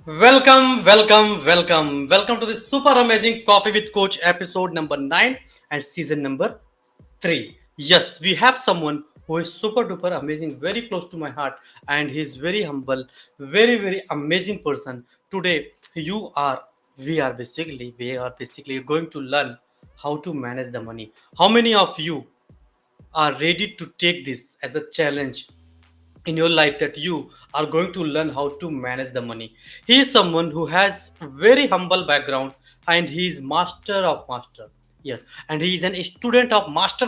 Welcome to this super amazing Coffee with Coach episode number 9 and season number 3. Yes, we have someone who is super duper amazing, very close to my heart, and he's very humble, very amazing person. Today, we are basically going to learn how to manage the money. How many of you are ready to take this as a challenge in your life that you are going to learn how to manage the money? He is someone who has very humble background and he is master of master. Yes, and he is an student of master.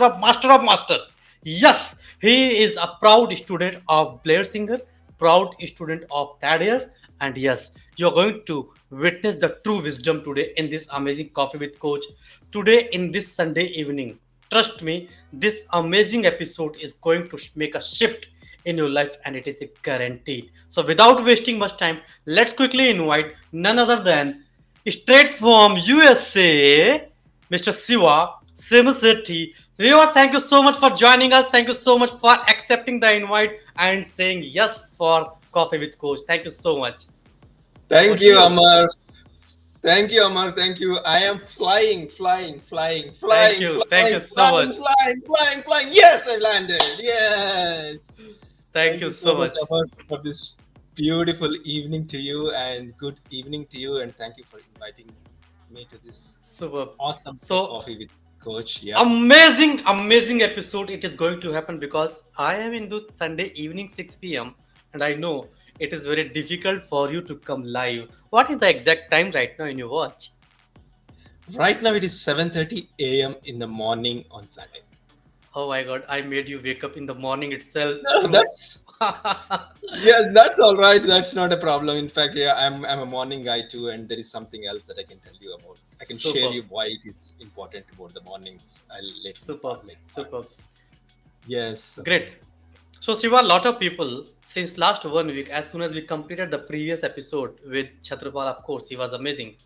Yes, he is a proud student of Blair Singer, proud student of Thaddeus. And yes, you're going to witness the true wisdom today in this amazing Coffee with Coach today in this Sunday evening. Trust me, this amazing episode is going to make a shift in your life and it is guaranteed. So, without wasting much time, let's quickly invite none other than straight from USA, Mr. Shiva Semsetti. Shiva, thank you so much for joining us. Thank you so much for accepting the invite and saying yes for Coffee with Coach. Thank you so much. Over Thank to you, you. Amar. Thank you, Amar. Thank you. I am flying, flying, flying, Thank flying, you. Thank you flying, so flying, much. flying, flying, flying. Yes, I landed. Yes. Thank Thank you you so so much, much. Amar, for this beautiful evening to you and good evening to you. And thank you for inviting me to this Superb. awesome So, coffee with Coach. Yep. amazing episode it is going to happen because I am into Sunday evening 6 p.m. and I know it is very difficult for you to come live. What is the exact time right now in your watch? Right now it is 7:30 a.m. in the morning on Sunday. Oh my god, I made you wake up in the morning itself No, to that's Yes, that's all right. That's not a problem. In fact, yeah, I'm a morning guy too, and there is something else that I can tell you about. I can share superb, you why it is important about the mornings. I'll later in the part superb, later part. superb. Yes, Great. So Shiva, a lot of people since last 1 week, as soon as we completed the previous episode with Chhatrapal, of course, he was amazing.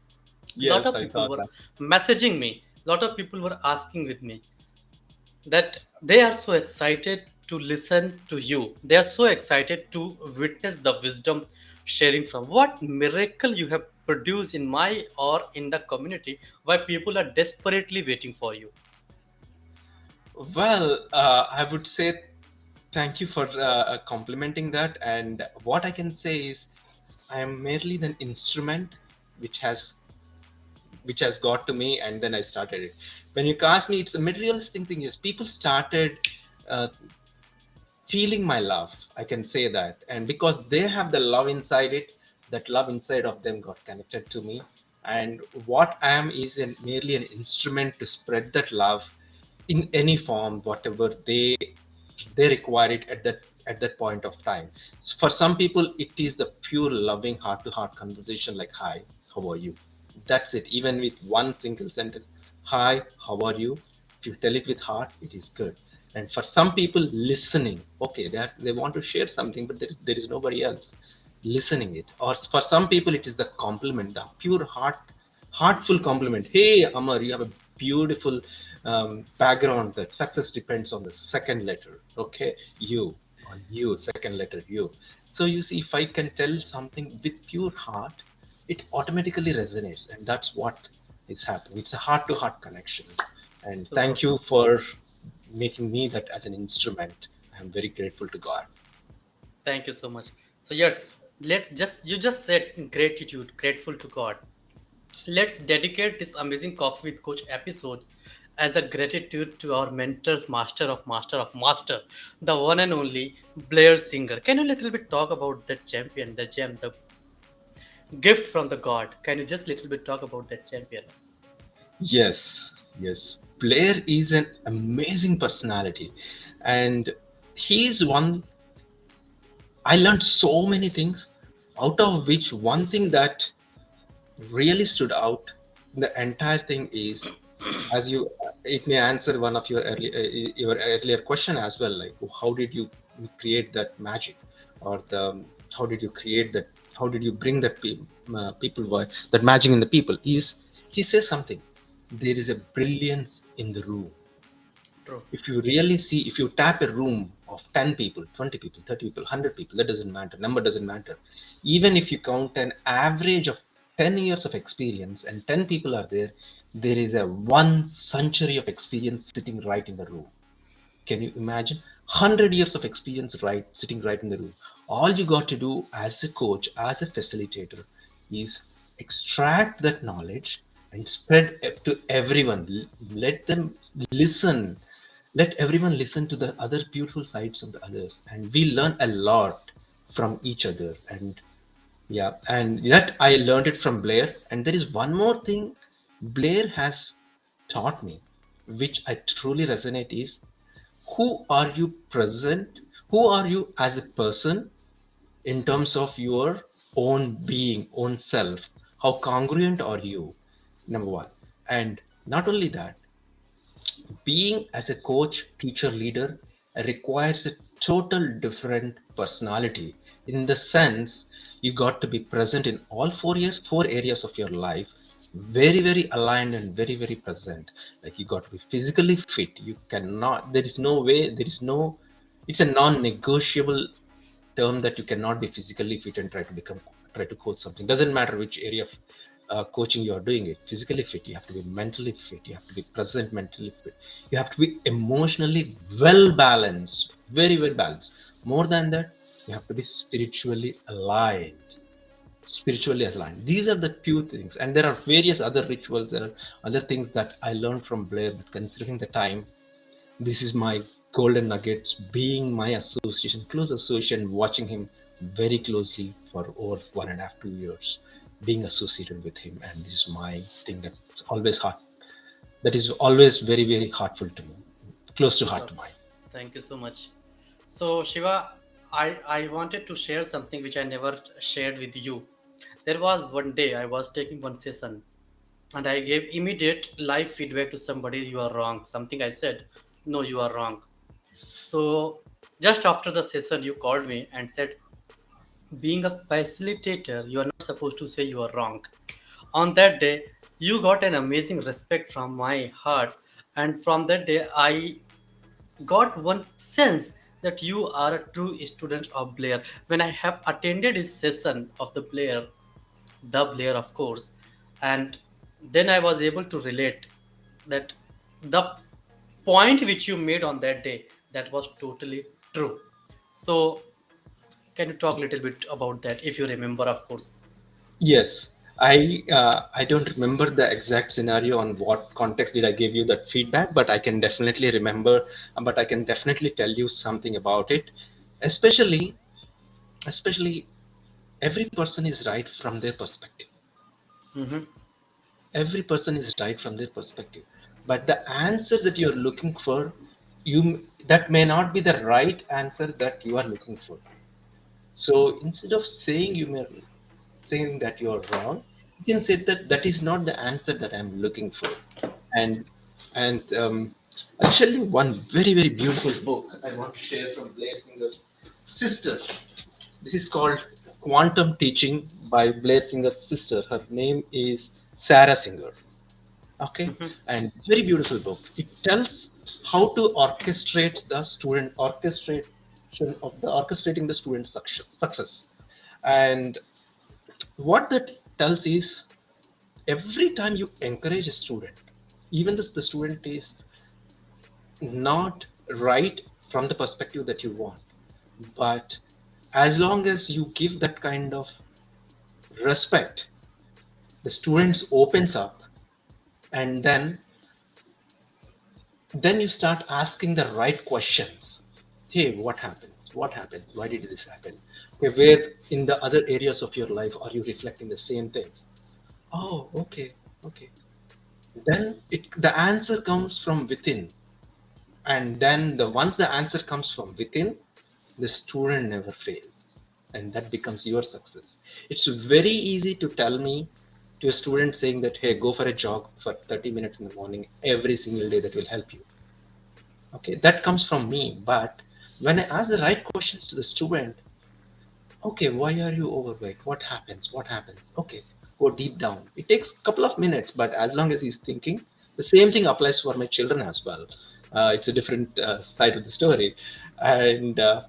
Lot yes, of I people saw were that. messaging me, lot of people were asking with me that they are so excited to listen to you, they are so excited to witness the wisdom sharing from what miracle you have produced in my or in the community, why people are desperately waiting for you. Well, I would say thank you for complimenting that. And what I can say is, I am merely the instrument which has got to me, and then I started it. When you ask me, it's a materialistic thing. Is people started uh, feeling my love, I can say that, and because they have the love inside it, that love inside of them got connected to me, and what I am is merely an instrument to spread that love in any form, whatever they require it at that point of time. So for some people it is the pure loving heart to heart conversation, like, hi, how are you? That's it, even with one single sentence. Hi, how are you? If you tell it with heart, it is good. And for some people, listening, okay, they want to share something, but there is nobody else listening it. Or for some people it is the compliment, the pure heartful compliment. Hey, Amar, you have a beautiful background. That success depends on the second letter. Okay, you, on you, second letter you. So you see, if I can tell something with pure heart, it automatically resonates, and that's what is happening. It's a heart to heart connection. And Super. thank you for making me that as an instrument. I'm very grateful to God. Thank you so much. So yes, let just you just said gratitude, grateful to God. Let's dedicate this amazing Coffee with Coach episode as a gratitude to our mentors, master, the one and only Blair Singer. Can you little bit talk about the champion, the gem, the gift from the God? Can you just little bit talk about that champion? Yes, yes. Blair is an amazing personality, and he's one. I learned so many things, out of which one thing that really stood out in the entire thing is, as you, it may answer one of your earlier question as well, like how did you create that magic, or the how did you create that, how did you bring that people that magic in the people, is he says something, there is a brilliance in the room. True. If you really see, if you tap a room of 10 people, 20 people, 30 people, 100 people, that doesn't matter. Number doesn't matter. Even if you count an average of 10 years of experience and 10 people are there, there is a 1 century of experience sitting right in the room. Can you imagine? 100 years of experience right sitting right in the room. All you got to do as a coach, as a facilitator, is extract that knowledge and spread it to everyone. Let them listen. Let everyone listen to the other beautiful sides of the others. And we learn a lot from each other. And yeah, and that I learned it from Blair. And there is one more thing Blair has taught me, which I truly resonate is, who are you present? Who are you as a person in terms of your own being, own self? How congruent are you? Number one. And not only that, being as a coach, teacher, leader requires a total different personality. In the sense, you got to be present in all 4 years, 4 areas of your life, very, very aligned and very, very present. Like you got to be physically fit. You cannot, there is no way, there is no, it's a non-negotiable term that you cannot be physically fit and try to coach something. Doesn't matter which area of coaching you are doing it. Physically fit, you have to be mentally fit, you have to be present mentally fit, you have to be emotionally well balanced, very well balanced. More than that, you have to be spiritually aligned. Spiritually aligned, these are the few things, and there are various other rituals, there are other things that I learned from Blair, but considering the time, this is my golden nuggets, being my association, close association, watching him very closely for over 1.5, 2 years, being associated with him. And this is my thing that's always heart, that is always very, very heartful to me, close to heart Okay. to mine. Thank you so much. So, Shiva, I wanted to share something which I never shared with you. There was one day I was taking one session and I gave immediate live feedback to somebody, you are wrong. Something I said, no, you are wrong. So, just after the session, you called me and said, being a facilitator, you are not supposed to say you are wrong. On that day, you got an amazing respect from my heart. And from that day, I got one sense that you are a true student of Blair. When I have attended his session of the Blair, of course, and then I was able to relate that the point which you made on that day, that was totally true. So, can you talk a little bit about that, if you remember, of course? Yes, I don't remember the exact scenario on what context did I give you that feedback, but I can definitely remember, but I can definitely tell you something about it. Especially, especially every person is right from their perspective. Mm-hmm. Every person is right from their perspective, but the answer that you're looking for, you, that may not be the right answer that you are looking for. So instead of saying you may, saying that you're wrong, you can say that that is not the answer that I'm looking for. And and I'll tell you one very, very beautiful book I want to share from Blair Singer's sister. This is called Quantum Teaching by Blair Singer's sister. Her name is Sarah Singer. Okay, Mm-hmm. and very beautiful book. It tells how to orchestrate the student orchestration of the orchestrating the student success. And what that tells is, every time you encourage a student, even if the student is not right from the perspective that you want, but as long as you give that kind of respect, the students opens up, and then you start asking the right questions. Hey, what happens? What happens? Why did this happen? Okay, where in the other areas of your life are you reflecting the same things? Oh, okay, okay. Then the answer comes from within. And then once the answer comes from within, the student never fails. And that becomes your success. It's very easy to tell me to a student saying that, hey, go for a jog for 30 minutes in the morning every single day, that will help you. Okay, that comes from me. But when I ask the right questions to the student, okay, why are you overweight? What happens? What happens? Okay, go deep down. It takes a couple of minutes, but as long as he's thinking, the same thing applies for my children as well. It's a different side of the story. And then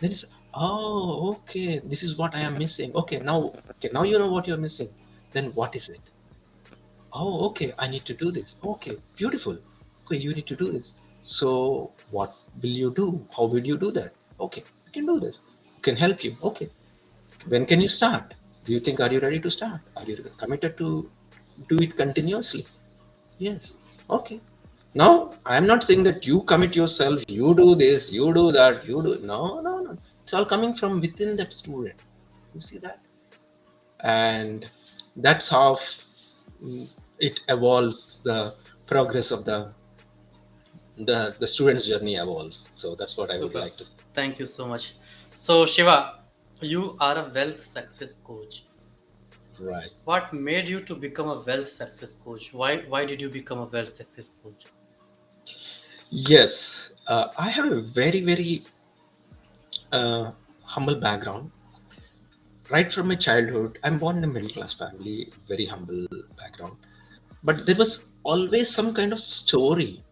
it's, oh, okay, this is what I am missing. Okay, now you know what you're missing. Then what is it? Oh, okay, I need to do this. Okay, beautiful. Okay, you need to do this. So what will you do? How will you do that? Okay, I can do this. I can help you. Okay, when can you start? Do you think, are you ready to start? Are you committed to do it continuously? Yes. Okay. Now, I'm not saying that you commit yourself, you do this, you do that, you do. No, no, no. It's all coming from within that student. You see that? And that's how mm, it evolves, the progress of the student's journey evolves. So that's what I would Super. like to say. Thank you so much. So, Shiva, you are a wealth success coach. Right. What made you to become a wealth success coach? Why did you become a wealth success coach? Yes. I have a very, very humble background. Right from my childhood, I'm born in a middle class family, very humble background. But there was always some kind of story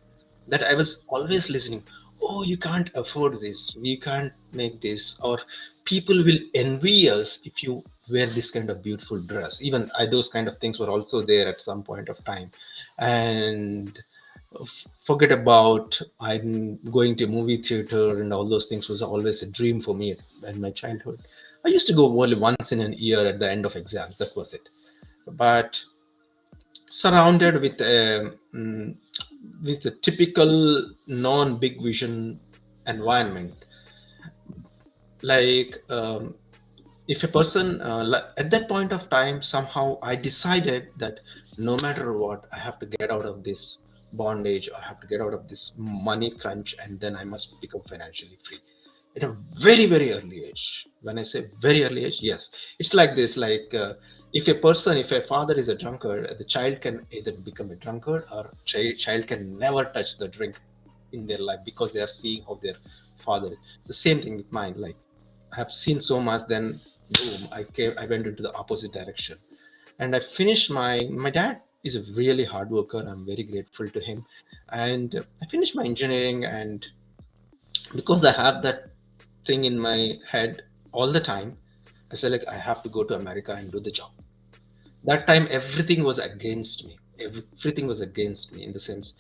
that I was always listening. Oh, you can't afford this. We can't make this. Or people will envy us if you wear this kind of beautiful dress. Even those kind of things were also there at some point of time. And forget about I'm going to movie theater and all those things was always a dream for me in my childhood. I used to go only once in a year at the end of exams. That was it. But surrounded with a typical non-big vision environment, like if a person at that point of time, somehow I decided that no matter what, I have to get out of this bondage, I have to get out of this money crunch, and then I must become financially free at a very, very early age. When I say very early age, yes, it's like this, like if a father is a drunkard, the child can either become a drunkard, or child can never touch the drink in their life because they are seeing how their father. The same thing with mine. Like I have seen so much, then boom, I went into the opposite direction. And I finished my dad is a really hard worker. I'm very grateful to him. And I finished my engineering, and because I have that thing in my head all the time, I said like I have to go to America and do the job. That time everything was against me. Everything was against me in the sense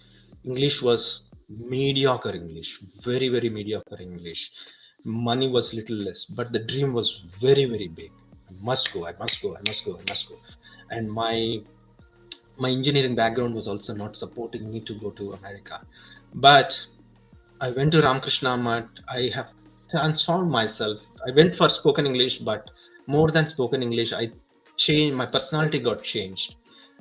English was mediocre English, very, very mediocre English. Money was little less, but the dream was very, very big. I must go, I must go, I must go, I must go. And my engineering background was also not supporting me to go to America. But I went to Ramakrishna Math. I have transformed myself. I went for spoken English, but more than spoken English, I changed. My personality got changed,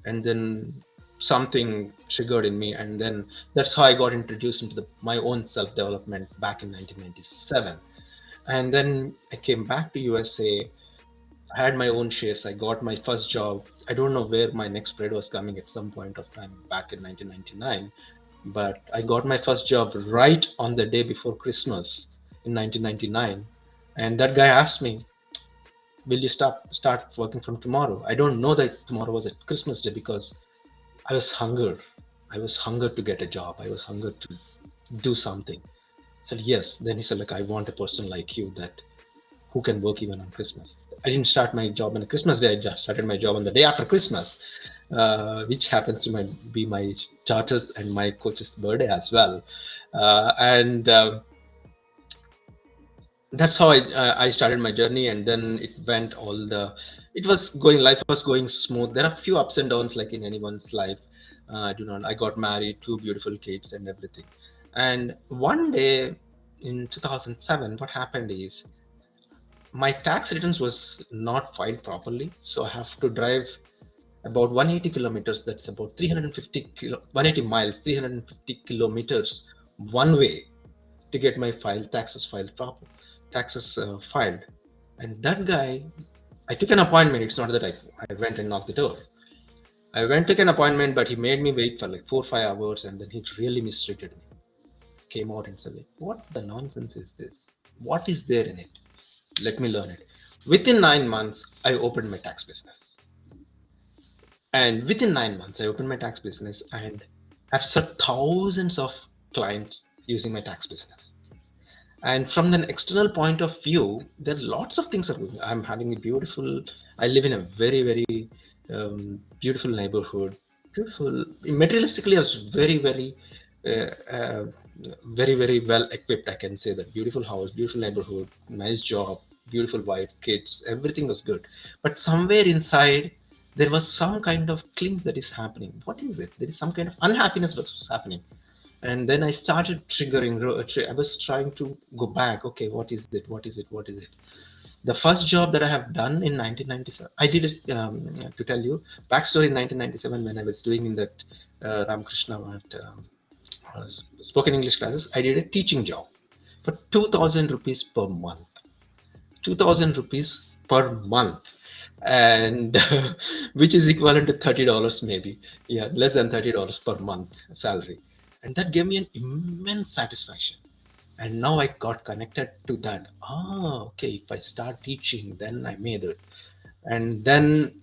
and then something triggered in me, and then that's how I got introduced into my own self development back in 1997. And then I came back to USA. I had my own shares. I got my first job. I don't know where my next bread was coming at some point of time back in 1999, but I got my first job right on the day before Christmas in 1999. And that guy asked me, "Will you start working from tomorrow?" I don't know that tomorrow was a Christmas day because I was hunger. I was hunger to get a job. I was hunger to do something. I said yes. Then he said, like, I want a person like you that who can work even on Christmas. I didn't start my job on a Christmas day. I just started my job on the day after Christmas, which happens to be my daughter's and my coach's birthday as well. And That's how I started my journey, and then it went all the. It was going. Life was going smooth. There are a few ups and downs, like in anyone's life. I do not. I got married, two beautiful kids, and everything. And one day in 2007, what happened is my tax returns was not filed properly, so I have to drive about 180 kilometers. That's about 180 miles, 350 kilometers one way to get my taxes filed proper, taxes filed. And that guy, I took an appointment. It's not that I went and knocked the door. I went took an appointment, but he made me wait for like 4 or 5 hours, and then he really mistreated me. Came out and said, like, "What the nonsense is this? What is there in it? Let me learn it." Within 9 months, I opened my tax business. And within 9 months, I opened my tax business, and I've served thousands of clients using my tax business. And from an external point of view, there are lots of things are going. I'm having a beautiful. I live in a very very beautiful neighborhood. Beautiful. Materialistically, I was uh, uh, very well equipped. I can say that beautiful house, beautiful neighborhood, nice job, beautiful wife, kids. Everything was good. But somewhere inside, there was some kind of clinch that is happening. What is it? There is some kind of unhappiness that was happening. And then I started triggering. I was trying to go back. Okay, what is it? What is it? What is it? The first job that I have done in 1997, I did it, to tell you backstory. In 1997, when I was doing in that Ramakrishna spoken English classes, I did a teaching job for 2,000 rupees per month. 2,000 rupees per month, and which is equivalent to $30 maybe. Yeah, less than $30 per month salary. And that gave me an immense satisfaction. And now I got connected to that. Okay, if I start teaching, then I made it. And then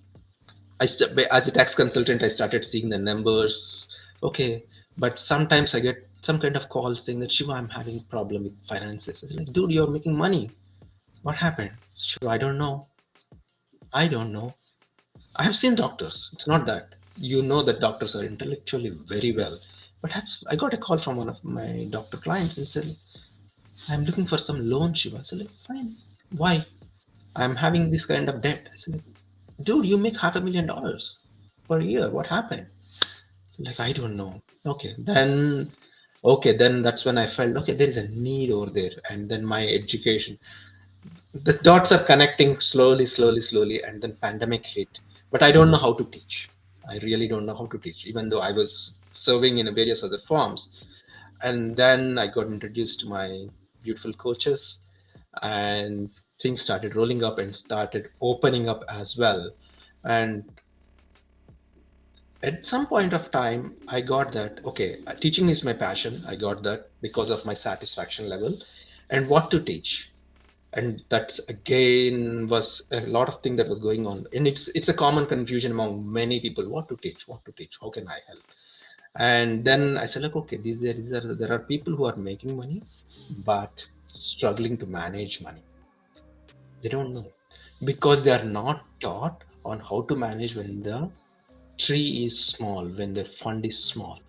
as a tax consultant, I started seeing the numbers. Okay, but sometimes I get some kind of call saying that, Shiva, I'm having problem with finances. I was like, dude, you're making money. What happened? Shiva, I don't know. I don't know. I have seen doctors. It's not that. You know that doctors are intellectually very well. But I got a call from one of my doctor clients and said, I'm looking for some loan, Shiva. I said, like, fine. Why? I'm having this kind of debt. I said, like, dude, you make $500,000 per year. What happened? So like, I don't know. Okay, then that's when I felt, okay, there is a need over there. And then my education, the dots are connecting slowly, and then pandemic hit. But I don't know how to teach. I really don't know how to teach, even though I was serving in various other forms. And then I got introduced to my beautiful coaches, and things started rolling up and started opening up as well. And at some point of time, I got that, okay, teaching is my passion. I got that because of my satisfaction level and what to teach. And that's again was a lot of thing that was going on, and it's a common confusion among many people: what to teach, how can I help? And then I said, like, okay, there are people who are making money but struggling to manage money. They don't know, because they are not taught on how to manage when the tree is small, when their fund is small.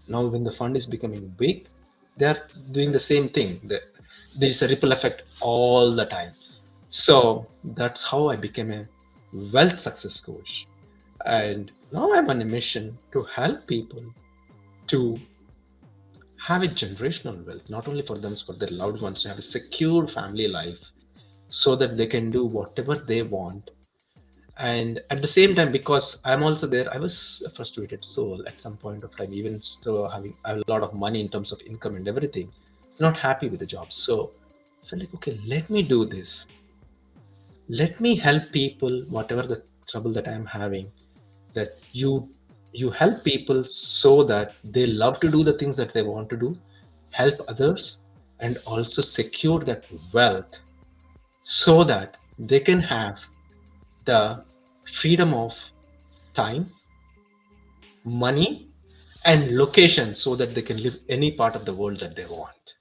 Now when the fund is becoming big, they are doing the same thing. There's a ripple effect all the time. So that's how I became a wealth success coach. And now I'm on a mission to help people to have a generational wealth, not only for them, for their loved ones, to have a secure family life so that they can do whatever they want. And at the same time, because I'm also there, I was a frustrated soul at some point of time, even still having a lot of money in terms of income and everything. It's not happy with the job. So like, okay, let me do this. Let me help people, whatever the trouble that I'm having, that you help people so that they love to do the things that they want to do, help others, and also secure that wealth so that they can have the freedom of time, money, and location so that they can live any part of the world that they want.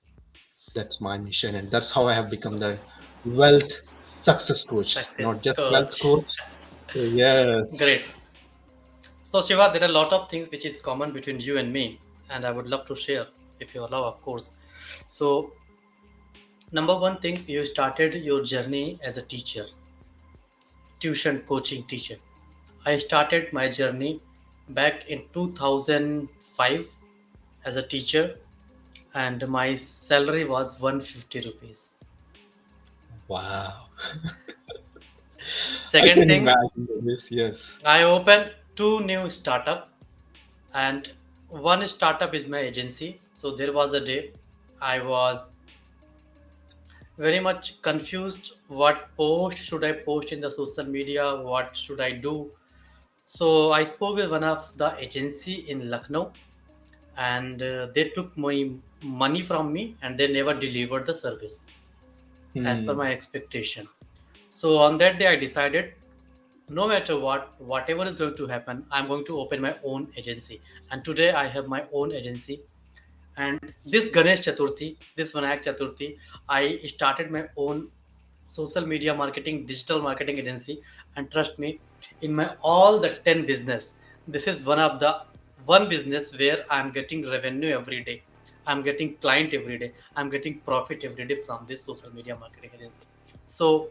That's my mission, and that's how I have become the wealth success coach, Success not just wealth coach. coach. Great. Yes. So Shiva, there are a lot of things which is common between you and me, and I would love to share if you allow, of course. So number one thing, you started your journey as a teacher, tuition coaching teacher. I started my journey back in 2005 as a teacher, and my salary was 150 rupees. Wow. I Second can thing, imagine this. Yes. I opened two new startup, and one startup is my agency. So there was a day I was very much confused what post should I post in the social media, what should I do. So I spoke with one of the agency in Lucknow, and they took my money from me and they never delivered the service as per Hmm. my expectation. So on that day I decided, no matter what, whatever is going to happen, I'm going to open my own agency. And today I have my own agency, And this Ganesh Chaturthi, this Vinayak Chaturthi, I started my own social media marketing, digital marketing agency. And trust me, in my all the 10 business, this is one of the one business where I'm getting revenue every day. I'm getting client every day. I'm getting profit every day from this social media marketing agency. So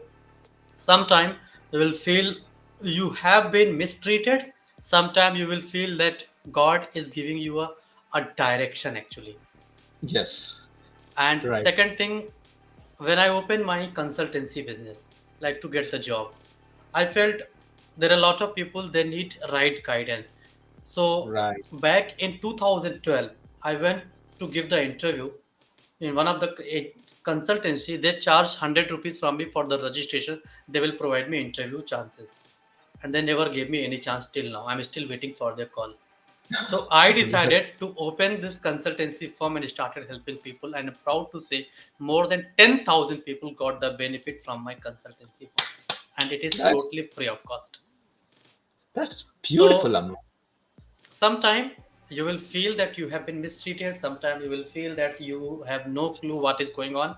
sometime you will feel you have been mistreated. Sometime you will feel that God is giving you a direction actually. Yes. And Right. second thing, when I opened my consultancy business, like to get the job, I felt there are a lot of people they need right guidance. So Right. back in 2012, I went to give the interview in one of the consultancy. They charge 100 rupees from me for the registration. They will provide me interview chances, and they never gave me any chance till now. I'm still waiting for their call. So I Right. decided to open this consultancy firm and started helping people. And I'm proud to say more than 10,000 people got the benefit from my consultancy firm. And it is That's totally free of cost. that's beautiful, So Amma. sometime you will feel that you have been mistreated. Sometime you will feel that you have no clue what is going on.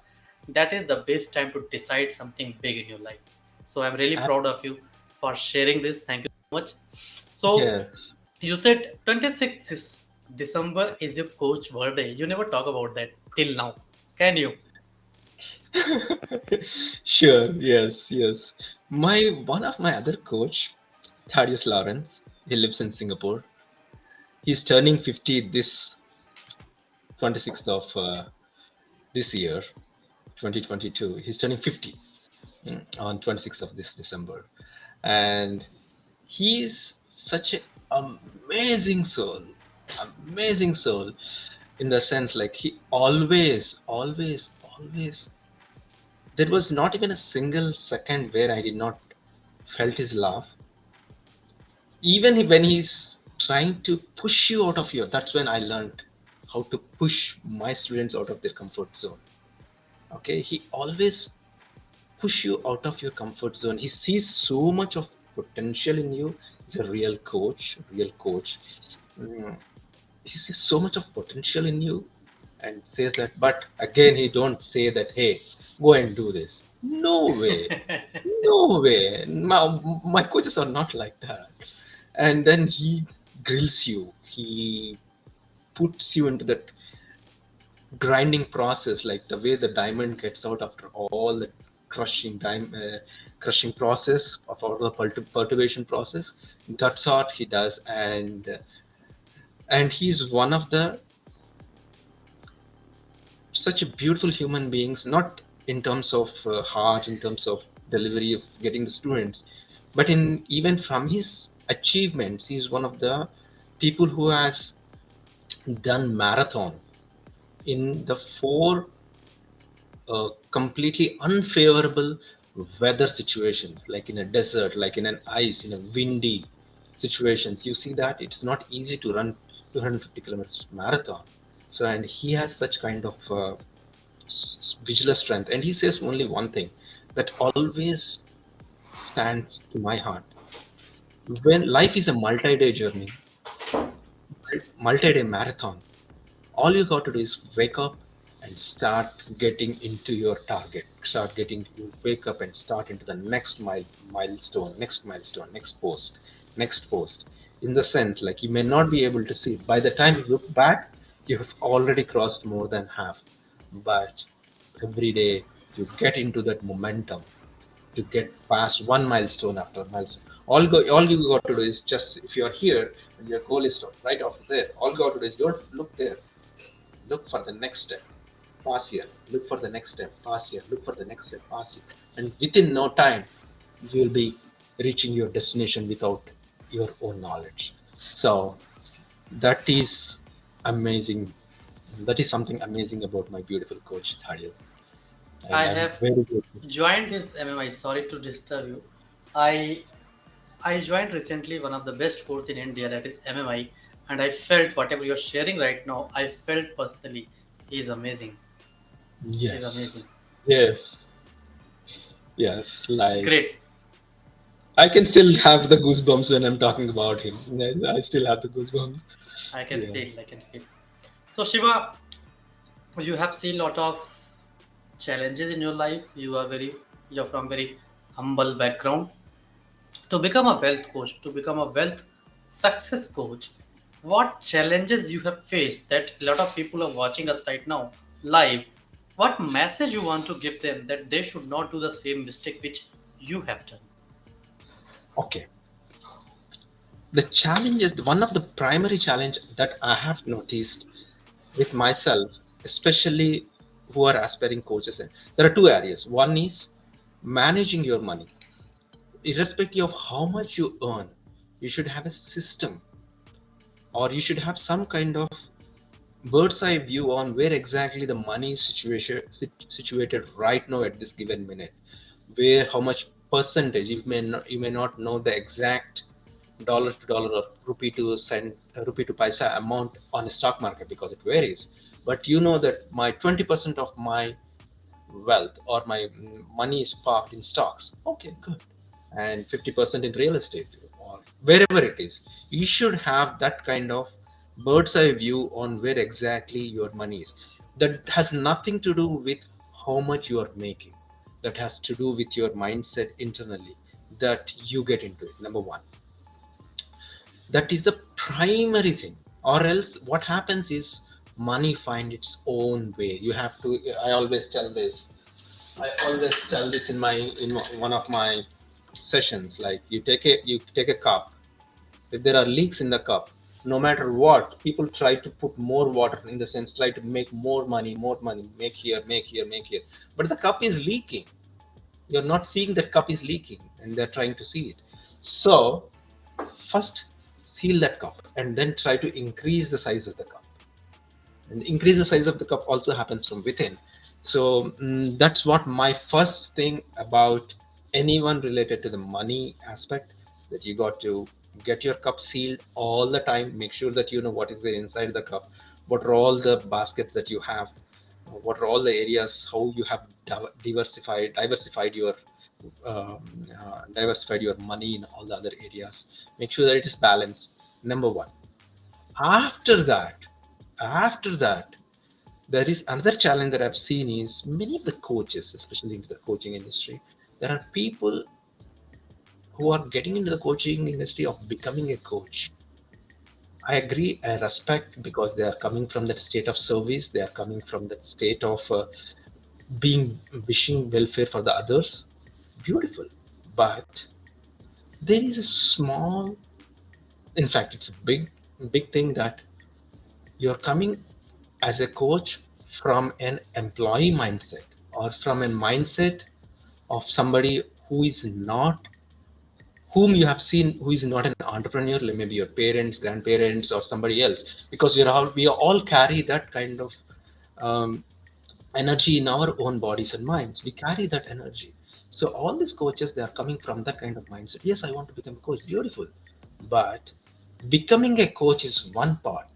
That is the best time to decide something big in your life. So I'm really Ab- proud of you for sharing this. Thank you so much. So Yes. you said 26th is December is your coach birthday. You never talk about that till now. Can you? Sure. Yes. Yes. My one of my other coach, Thaddeus Lawrence, he lives in Singapore. He's turning 50 this 26th of this year, 2022. He's turning 50 on 26th of this December, and he's such an amazing soul, amazing soul, in the sense like he always. There was not even a single second where I did not felt his laugh. Even when he's trying to push you out of your, that's when I learned how to push my students out of their comfort zone. Okay, he always push you out of your comfort zone. He sees so much of potential in you. He's a real coach. Mm, he sees so much of potential in you and says that, but again, he don't say that, hey, go and do this. No way. No way. My coaches are not like that. And then he grills you. He puts you into that grinding process, like the way the diamond gets out after all the crushing process of all the perturbation process. That's what he does, and he's one of the such a beautiful human beings, not in terms of heart, in terms of delivery of getting the students, but in even from his achievements, he's one of the people who has done marathon in the four completely unfavorable weather situations, like in a desert, like in an ice, in a windy situations. You see that it's not easy to run 250 kilometers marathon. So, and he has such kind of vigilance strength. And he says only one thing that always stands to my heart. When life is a multi-day journey, multi-day marathon, all you got to do is wake up and start getting into your target, start getting you wake up and start into the next milestone, next post, in the sense like you may not be able to see, by the time you look back you have already crossed more than half. But every day you get into that momentum to get past one milestone after milestone. All you got to do is, just if you're here and your goal is right after there, all you got to do is don't look there. Look for the next step, pass here. Look for the next step, pass here. Look for the next step, pass here. And within no time, you'll be reaching your destination without your own knowledge. So that is amazing. That is something amazing about my beautiful coach Thaddeus, I and I'm have very grateful. joined his MMI. Sorry to disturb you. I I joined recently one of the best course in India, that is MMI, and I felt whatever you're sharing right now. I felt personally, he is amazing. He's Yes, amazing. yes, yes. Like Great. I can still have the goosebumps when I'm talking about him. I still have the goosebumps. I can Yeah. feel. I can feel. So Shiva, You have seen a lot of challenges in your life. You're from very humble background. To become a wealth coach, to become a wealth success coach, what challenges you have faced that a lot of people are watching us right now live? What message you want to give them that they should not do the same mistake which you have done? Okay, the challenge is one of the primary challenge that I have noticed with myself, especially who are aspiring coaches. And there are two areas. One is managing your money, irrespective of how much you earn. You should have a system, or you should have some kind of bird's eye view on where exactly the money is situated right now at this given minute, where how much percentage, you may not know the exact dollar to dollar or rupee to cent, rupee to paisa amount on the stock market because it varies, but you know that my 20% of my wealth or my money is parked in stocks. Okay, good. And 50% in real estate or wherever it is. You should have that kind of bird's eye view on where exactly your money is. That has nothing to do with how much you are making. That has to do with your mindset internally that you get into it. Number one, that is the primary thing, or else what happens is money find its own way. You have to, I always tell this in one of my sessions. Like you take a cup. If there are leaks in the cup, no matter what, people try to put more water, in the sense try to make more money, make here, make here. But the cup is leaking. You're not seeing that cup is leaking, and they're trying to see it. So first seal that cup, and then try to increase the size of the cup, and increase the size of the cup also happens from within. So that's what my first thing about anyone related to the money aspect, that you got to get your cup sealed all the time. Make sure that you know what is there inside the cup, what are all the baskets that you have, what are all the areas, how you have um, diversified your money in all the other areas. Make sure that it is balanced. Number one. After that, after that, there is another challenge that I've seen is many of the coaches, especially into the coaching industry, there are people who are getting into the coaching industry of becoming a coach. I agree, I respect, because they are coming from that state of service, they are coming from that state of being wishing welfare for the others. Beautiful. But there is a small, in fact, it's a big thing that you're coming as a coach from an employee mindset, or from a mindset of somebody who is not, whom you have seen who is not an entrepreneur, like maybe your parents, grandparents, or somebody else, because we all carry that kind of um, energy in our own bodies and minds. We carry that energy. So all these coaches, they are coming from that kind of mindset. Yes, I want to become a coach. Beautiful. But becoming a coach is one part.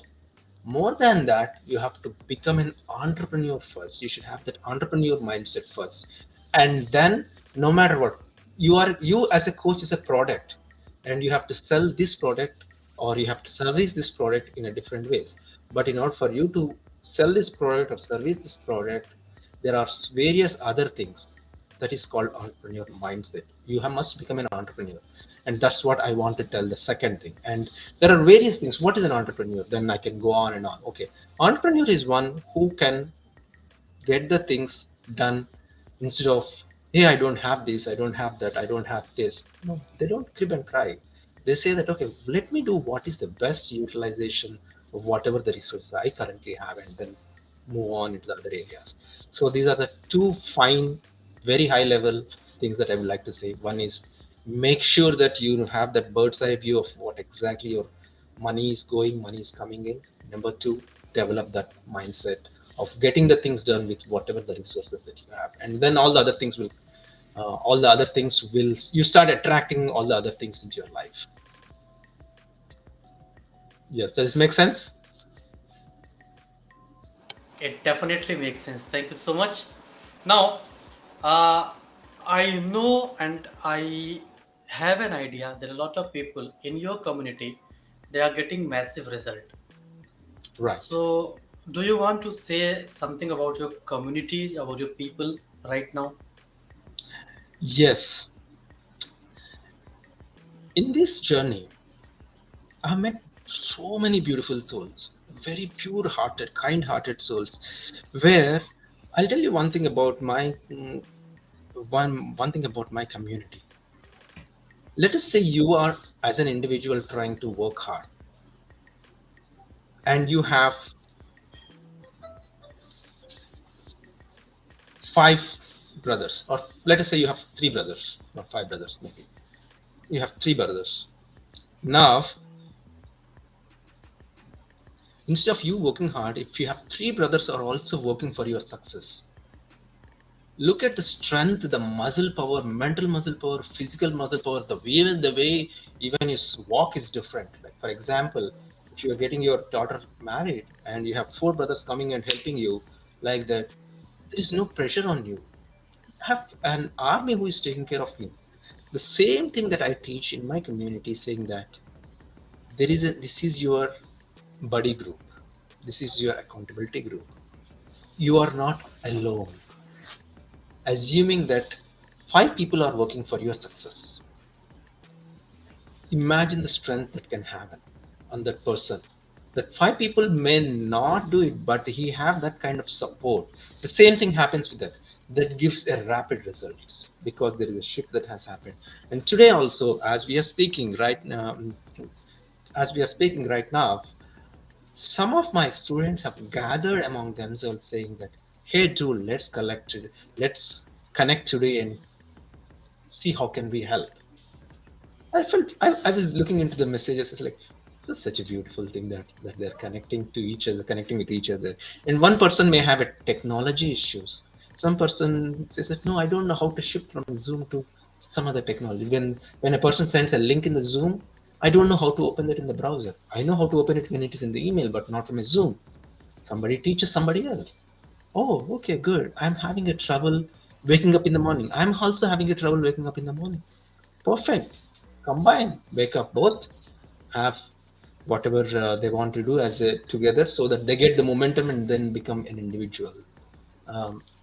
More than that, you have to become an entrepreneur first. You should have that entrepreneur mindset first, and then no matter what, you as a coach is a product, and you have to sell this product, or you have to service this product in a different ways. But in order for you to sell this product or service this product, there are various other things. That is called entrepreneur mindset. Must become an entrepreneur, and that's what I want to tell, the second thing. And there are various things. What is an entrepreneur? Then I can go on and on. Okay, entrepreneur is one who can get the things done, instead of, hey, I don't have this, I don't have that, I don't have this. No, they don't crib and cry. They say that, okay, let me do what is the best utilization of whatever the resources I currently have, and then move on into the other areas. So these are the two fine, very high level things that I would like to say. One is, make sure that you have that bird's eye view of what exactly your money is going, money is coming in. Number two, develop that mindset of getting the things done with whatever the resources that you have, and then all the other things will, you start attracting all the other things into your life. Yes, does this make sense? It definitely makes sense. Thank you so much. Now, uh, I know and I have an idea that a lot of people in your community they are getting massive result. Right. So Do you want to say something about your community, about your people right now? Yes, in this journey, I've met so many beautiful souls, very pure hearted, kind hearted souls. Where I'll tell you one thing about my one thing about my community. Let us say you are, as an individual, trying to work hard, and you have five brothers, or let us say you have three brothers, not five brothers, maybe. You have three brothers. Now, instead of you working hard, if you have three brothers are also working for your success, look at the strength, the muscle power, mental muscle power, physical muscle power, the way even your walk is different. Like for example, if you are getting your daughter married and you have four brothers coming and helping you, like that, there is no pressure on you. Have an army who is taking care of me. The same thing that I teach in my community, saying that this is your buddy group, this is your accountability group. You are not alone. Assuming that five people are working for your success, imagine the strength that can happen on that person. That five people may not do it, but he have that kind of support. The same thing happens with that. That gives a rapid results because there is a shift that has happened. And today also, as we are speaking right now, some of my students have gathered among themselves saying that, hey, dude, let's connect today and see how can we help. I was looking into the messages. It's like this is such a beautiful thing that they're connecting to each other, connecting with each other. And one person may have a technology issues. Some person says that no, I don't know how to shift from Zoom to some other technology. When a person sends a link in the Zoom, I don't know how to open it in the browser. I know how to open it when it is in the email, but not from a Zoom. Somebody teaches somebody else. Oh, okay, good. I'm having a trouble waking up in the morning. I'm also having a trouble waking up in the morning. Perfect. Combine, wake up both, have whatever they want to do as a together, so that they get the momentum and then become an individual,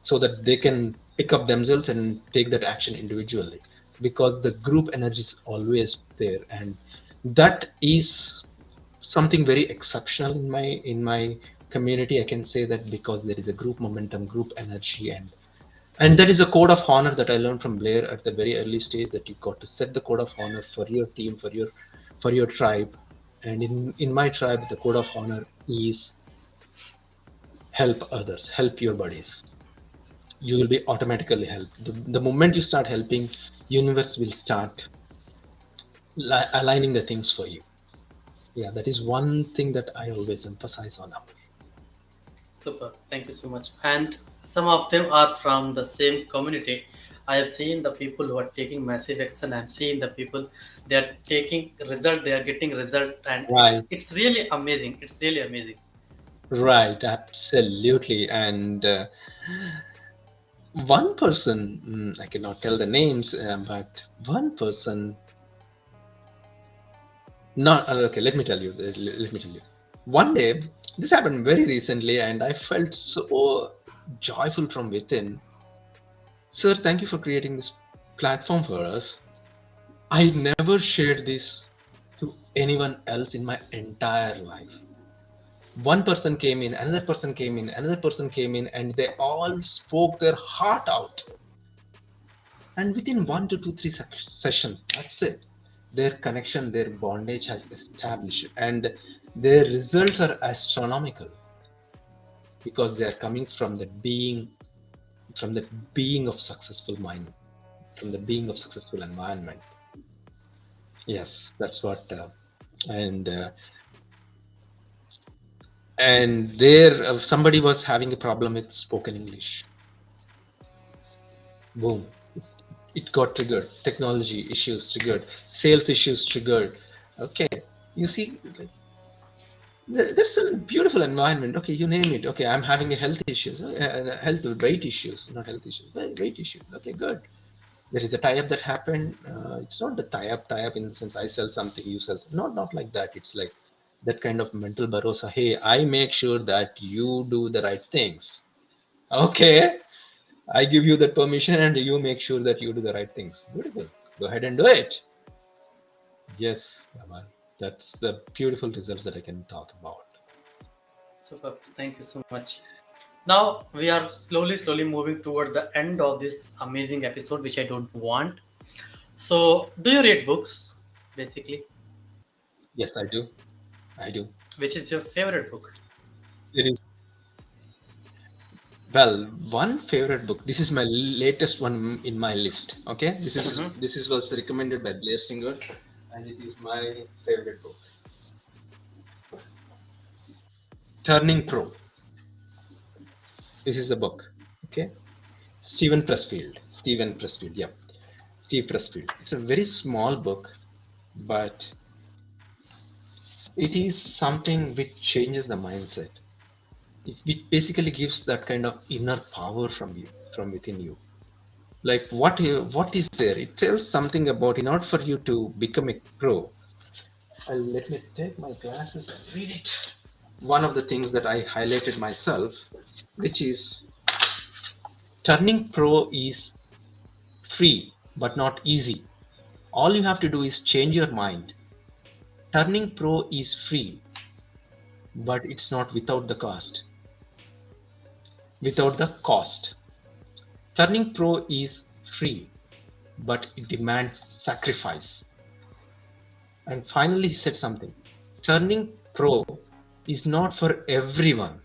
so that they can pick up themselves and take that action individually, because the group energy is always there, and that is something very exceptional in my community. I can say that because there is a group momentum, group energy, and that is a code of honor that I learned from Blair at the very early stage, that you got to set the code of honor for your team, for your tribe. And in my tribe, the code of honor is help others, help your buddies. You will be automatically helped. The moment you start helping, universe will start aligning the things for you. Yeah, that is one thing that I always emphasize on. Super. Thank you so much. And some of them are from the same community. I have seen the people who are taking massive action. I'm seeing the people they are taking result. They are getting result, and Right, it's really amazing. It's really amazing. right, absolutely. And one person, I cannot tell the names, but one person, not okay. Let me tell you. Let me tell you. One day, this happened very recently, and I felt so joyful from within. Sir, thank you for creating this platform for us. I never shared this to anyone else in my entire life. One person came in, another person came in, another person came in, and they all spoke their heart out. And within 1 to 2 3 sessions, that's it. Their connection, their bondage has established, and their results are astronomical, because they are coming from the being of successful mind, from the being of successful environment. Yes, that's what. And and there, somebody was having a problem with spoken English. Boom, it got triggered. Technology issues triggered. Sales issues triggered. Okay, you see, like, that's a beautiful environment. Okay, you name it. Okay, I'm having a health issues, health weight issues, not health issues, weight issues. Okay, good. There is a tie-up that happened. It's not the tie-up in the sense I sell something, you sell something. Not like that. It's like that kind of mental bharosa. Hey, I make sure that you do the right things. Okay, I give you that permission, and you make sure that you do the right things. Beautiful. Go ahead and do it. Yes, Aman. That's the beautiful results that I can talk about. Super. Thank you so much. Now we are slowly moving towards the end of this amazing episode, which I don't want. So, do you read books, basically? Yes, I do. I do. Which is your favorite book? It is well one favorite book. This is my latest one in my list. Okay, Mm-hmm. this is was recommended by Blair Singer, and it is my favorite book. Turning Pro. This is a book. Okay, Stephen Pressfield. Yeah, Steve Pressfield. It's a very small book, but it is something which changes the mindset. It basically gives that kind of inner power from you, from within you. Like what is there? It tells something about in order for you to become a pro. Let me take my glasses and read it. One of the things that I highlighted myself, which is turning pro is free but not easy. All you have to do is change your mind. Turning pro is free, but it's not without the cost. Without the cost. Turning pro is free, but it demands sacrifice. And finally, he said something. Turning pro is not for everyone.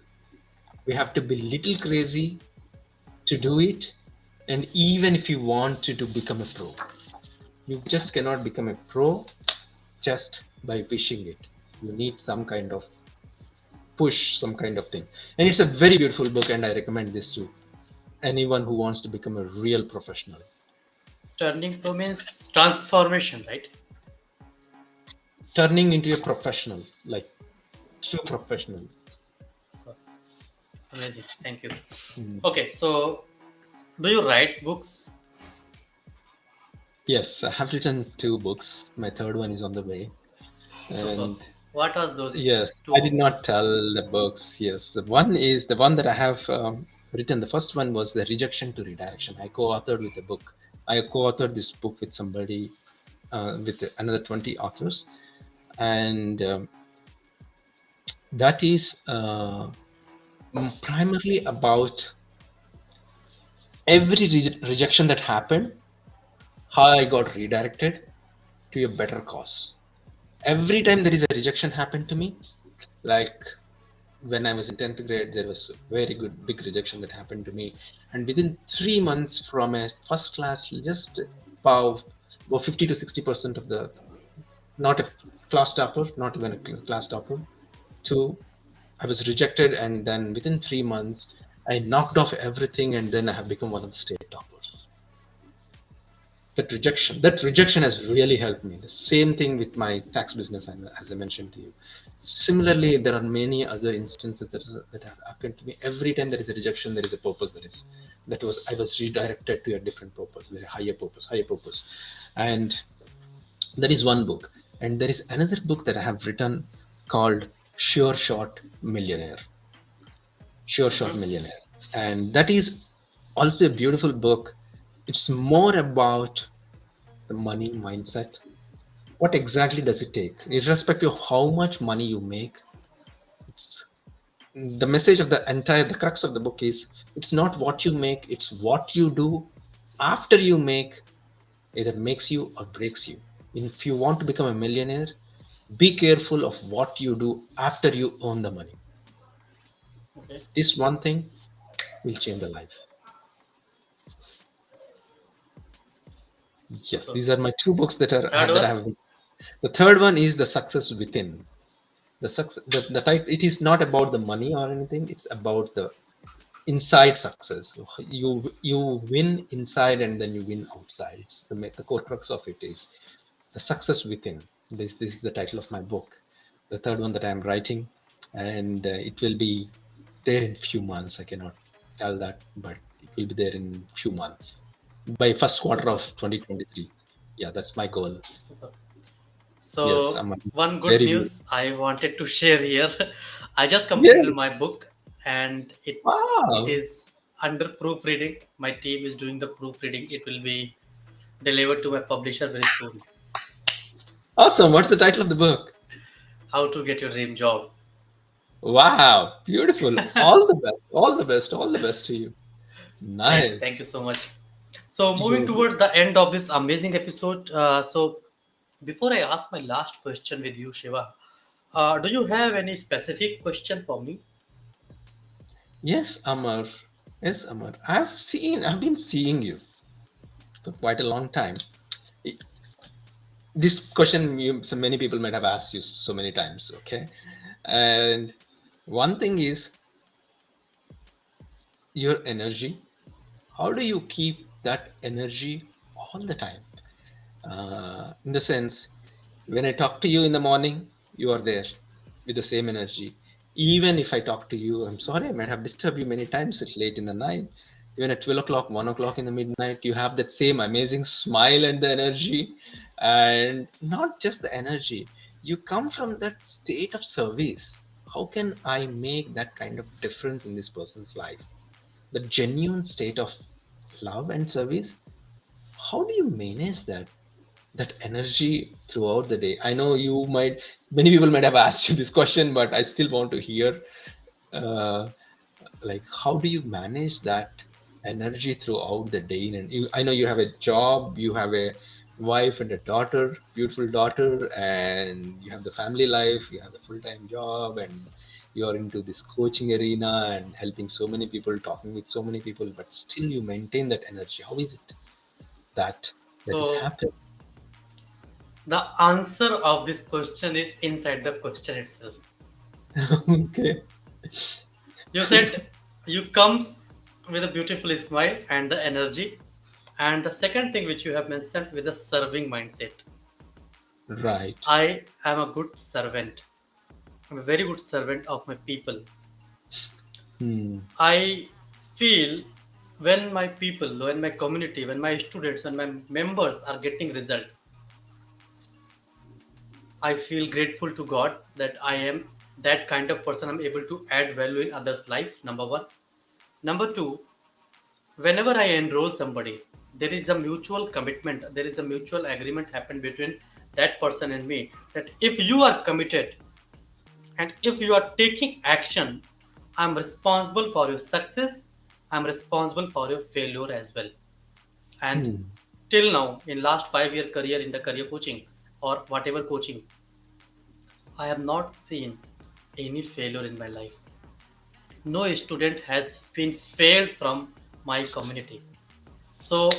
We have to be little crazy to do it. And even if you want to become a pro, you just cannot become a pro just by wishing it. You need some kind of push, some kind of thing. And it's a very beautiful book, and I recommend this to anyone who wants to become a real professional. Turning pro means transformation, right? Turning into a professional, like true professional. Amazing. Thank you. Mm. Okay, so do you write books? Yes, I have written two books. My third one is on the way. Super. And What are those yes, two I did not books? tell the books. Yes, the one is the one that I have written. The first one was The Rejection to Redirection. I co authored with a book. I co authored this book with somebody, with another 20 authors. And that is primarily about every rejection that happened, how I got redirected to a better cause. Every time there is a rejection happened to me, like when I was in 10th grade, there was a very good big rejection that happened to me. And within 3 months from a first class, just about 50 to 60% of the, not a class topper, not even a class topper, to I was rejected. And then within 3 months, I knocked off everything. And then I have become one of the state toppers. That rejection has really helped me. The same thing with my tax business, as I mentioned to you. Similarly, there are many other instances that have happened to me. Every time there is a rejection, there is a purpose. That was I was redirected to a different purpose, a higher purpose. And that is one book. And there is another book that I have written called Sure Shot Millionaire. Sure Shot Mm-hmm. Millionaire. And that is also a beautiful book. It's more about the money mindset. What exactly does it take? Irrespective of how much money you make, it's the message of the crux of the book is it's not what you make, it's what you do after you make, either makes you or breaks you. If you want to become a millionaire, be careful of what you do after you earn the money. Okay. This one thing will change the life. Yes, Super. these are my two books Third that I one? have. The third one is The Success Within. The success, the type, it is not about the money or anything. It's about the inside success. You win inside and then you win outside. It's the core crux of it is the success within. This is the title of my book, the third one that I'm writing. And it will be there in few months. I cannot tell that, but it will be there in few months, by first quarter Super. of 2023. Yeah, that's my goal. Super. Yes, So, I'm one good very beautiful. news I wanted to share here. I just completed Yes. my book and it Wow. is under proofreading. My team is doing the proofreading. It will be delivered to my publisher very soon. Awesome. What's the title of the book? How to get your dream job. Wow. Beautiful. All the best. All the best. All the best to you. Thank you Nice. so much. So, moving You. towards the end of this amazing episode. Before I ask my last question with you, Shiva, do you have any specific question for me? Yes, Amar. Yes, Amar. I've been seeing you for quite a long time. I- This question, so many people might have asked you so many times, okay? And one thing is your energy. How do you keep that energy all the time? In the sense, when I talk to you in the morning, you are there with the same energy. Even if I talk to you, I'm sorry, I might have disturbed you many times. It's late in the night. Even at 12 o'clock, 1 o'clock in the midnight, you have that same amazing smile and the energy. And not just the energy, you come from that state of service. How can I make that kind of difference in this person's life? The genuine state of love and service. How do you manage that energy throughout the day? I know you might, many people might have asked you this question, but I still want to hear, uh, like, how do you manage that energy throughout the day? And I know you have a job, you have a wife and a daughter, beautiful daughter, and you have the family life, you have the full-time job, and you're into this coaching arena and helping so many people, talking with so many people, but still you maintain that energy. How is it that that is So, happening? the answer of this question is inside the question itself. Okay. You said you comes with a beautiful smile and the energy, and the second thing which you have mentioned with the serving mindset. Right. I am a good servant. I'm a very good servant of my people. Hmm. I feel when my people, when my community, when my students, when my members are getting result, I feel grateful to God that I am that kind of person. I'm able to add value in others' lives. Number one. Number two, whenever I enroll somebody, there is a mutual commitment, there is a mutual agreement happen between that person and me that if you are committed and if you are taking action, I'm responsible for your success, I'm responsible for your failure as well. And Hmm. till now, in last 5 year career in the career coaching or whatever coaching, I have not seen any failure in my life. No student has been failed from my community. So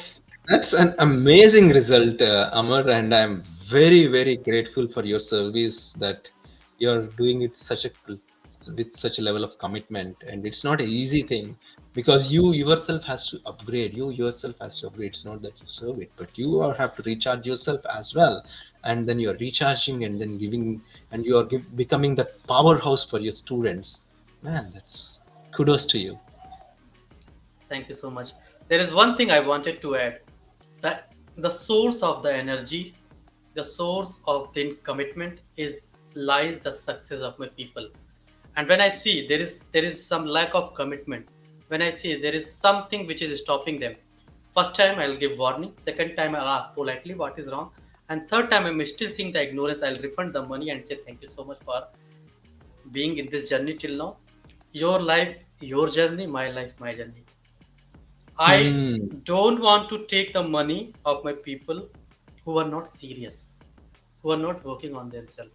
That's an amazing result, Amar, and I'm very, very grateful for your service that you're doing it such a with such a level of commitment. And it's not an easy thing because you yourself has to upgrade. You yourself has to upgrade. It's not that you serve it, but you are, have to recharge yourself as well. And then you're recharging and then giving, and you are becoming that powerhouse for your students. Man, that's kudos to you. thank you so much. There is one thing I wanted to add that the source of the energy, the source of the commitment is lies the success of my people. And when I see there is some lack of commitment, when I see there is something which is stopping them, first time I'll give warning, second time I'll ask politely what is wrong, and third time I'm still seeing the ignorance, I'll refund the money and say thank you so much for being in this journey till now. Your life, your journey, my life, my journey. I Hmm. don't want to take the money of my people who are not serious, who are not working on themselves.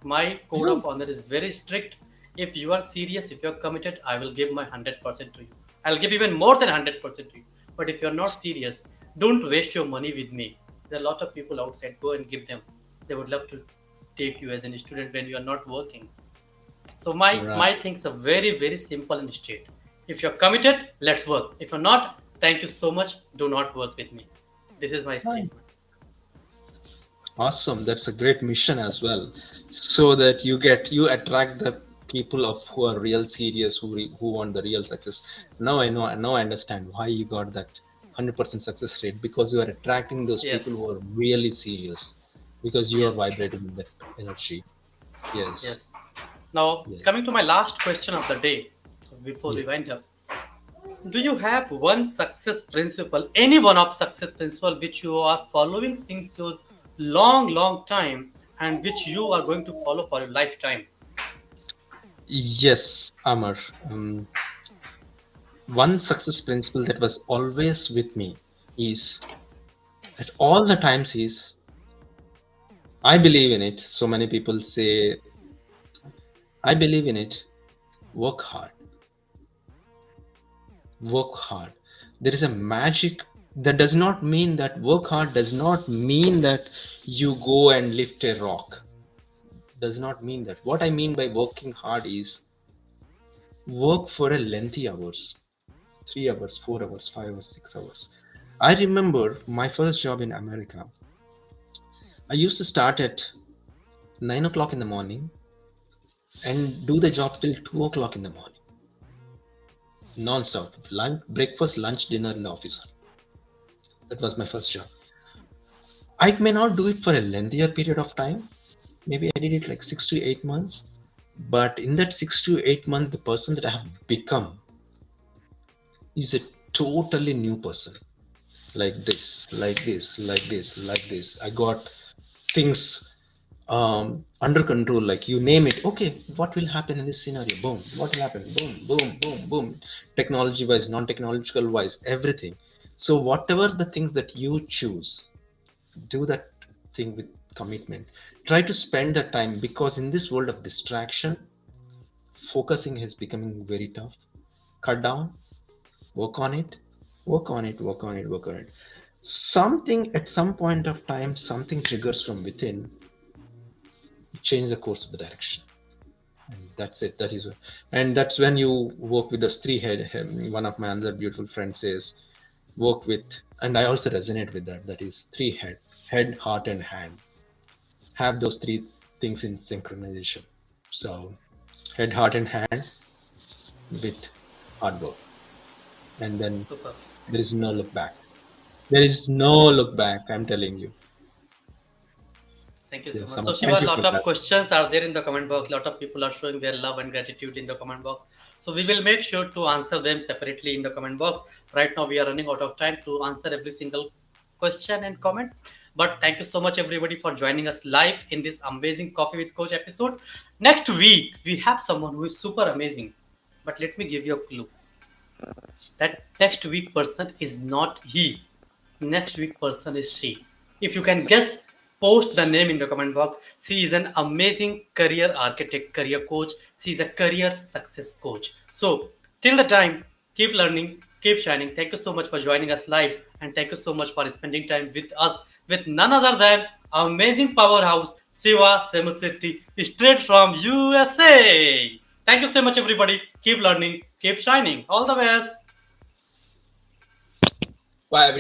My code You of honor is very strict. If you are serious, if you are committed, I will give my 100% to you. I'll give even more than 100% to you. But if you're not serious, don't waste your money with me. There are a lot of people outside. Go and give them. They would love to take you as a student when you are not working. So my right. things are very simple and straight. If you're committed, let's work. If you're not, thank you so much. Do not work with me. This is my statement. Awesome. That's a great mission as well. So that you attract the people of who are real serious, who want the real success. Now I understand why you got that 100% success rate because you are attracting those people Yes. who are really serious. because you are Yes. vibrating in that energy. Yes, Yes. Now, yes, coming to my last question of the day, before we yes. wind up, do you have one success principle, any one of success principle which you are following since your long, long time, and which you are going to follow for your lifetime? Yes, Amar. One success principle that was always with me is at all the times is I believe in it. So many people say I believe in it. Work hard, work hard. There is a magic that does not mean that work hard does not mean that you go and lift a rock. Does not mean that. What I mean by working hard is work for a lengthy hours, 3 hours, 4 hours, 5 hours, 6 hours. I remember my first job in America. I used to start at 9 o'clock in the morning and do the job till 2 o'clock in the morning, non-stop. Lunch, breakfast, lunch, dinner in the office. That was my first job. I may not do it for a lengthier period of time. Maybe I did it like 6 to 8 months. But in that 6 to 8 months, the person that I have become is a totally new person. Like this, like this, like this, like this. I got things under control. Like you name it. Okay, what will happen in this scenario? Boom. What will happen? Boom, boom, boom, boom. Technology wise, non-technological wise, everything. So whatever the things that you choose, do that thing with commitment. Try to spend that time because in this world of distraction, focusing is becoming very tough. Cut down, work on it, work on it, work on it, work on it. Something at some point of time, something triggers from within, change the course of the direction. And that's it. That is, and that's when you work with those three head. One of my other beautiful friends says, work with, and I also resonate with that. That is three head, heart, and hand. Have those three things in synchronization. So, head, heart, and hand with hard work, and then Super. there is no look back. There is no look back. I'm telling you. Thank you so Yes, much. Samar. So Shiva, Thank a you for lot of that. questions are there in the comment box. A lot of people are showing their love and gratitude in the comment box. So we will make sure to answer them separately in the comment box. Right now we are running out of time to answer every single question and comment. But thank you so much everybody for joining us live in this amazing Coffee with Coach episode. Next week we have someone who is super amazing. But let me give you a clue. That next week person is not he. Next week person is she. If you can guess, post the name in the comment box. She is an amazing career architect, career coach. She is a career success coach. So till the time, keep learning, keep shining. Thank you so much for joining us live, and thank you so much for spending time with us with none other than amazing powerhouse Shiva Semsetti straight from USA. Thank you so much everybody. Keep learning, keep shining. All the best. Bye, everyone.